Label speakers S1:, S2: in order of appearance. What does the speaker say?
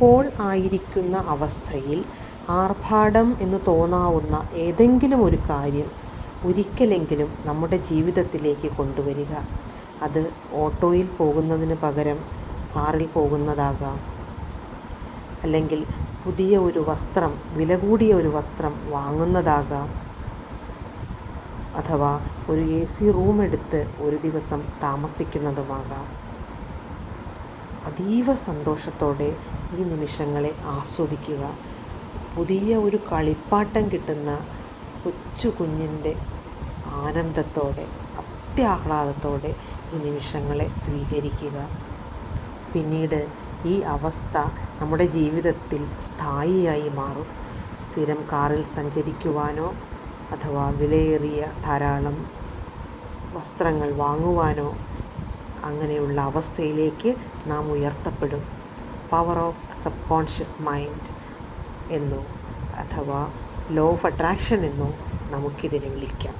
S1: ഇപ്പോൾ ആയിരിക്കുന്ന അവസ്ഥയിൽ ആർഭാടം എന്ന് തോന്നാവുന്ന ഏതെങ്കിലും ഒരു കാര്യം ഒരിക്കലെങ്കിലും നമ്മുടെ ജീവിതത്തിലേക്ക് കൊണ്ടുവരിക. അത് ഓട്ടോയിൽ പോകുന്നതിന് പകരം കാറിൽ പോകുന്നതാകാം, അല്ലെങ്കിൽ പുതിയ ഒരു വസ്ത്രം, വില കൂടിയ ഒരു വസ്ത്രം വാങ്ങുന്നതാകാം, അഥവാ ഒരു AC റൂം എടുത്ത് ഒരു ദിവസം താമസിക്കുന്നതുമാകാം. അതീവ സന്തോഷത്തോടെ ഈ നിമിഷങ്ങളെ ആസ്വദിക്കുക. പുതിയ ഒരു കളിപ്പാട്ടം കിട്ടുന്ന കൊച്ചു കുഞ്ഞിൻ്റെ ആനന്ദത്തോടെ, അത്യാഹ്ലാദത്തോടെ ഈ നിമിഷങ്ങളെ സ്വീകരിക്കുക. പിന്നീട് ഈ അവസ്ഥ നമ്മുടെ ജീവിതത്തിൽ സ്ഥായിയായി മാറും. സ്ഥിരം കാറിൽ സഞ്ചരിക്കുവാനോ അഥവാ വിലയേറിയ ധാരാളം വസ്ത്രങ്ങൾ വാങ്ങുവാനോ അങ്ങനെയുള്ള അവസ്ഥയിലേക്ക് നാം ഉയർത്തപ്പെടും. Power of subconscious mind എന്നോ അഥവാ ലോ ഓഫ് അട്രാക്ഷൻ എന്നോ നമുക്കിതിനെ വിളിക്കാം.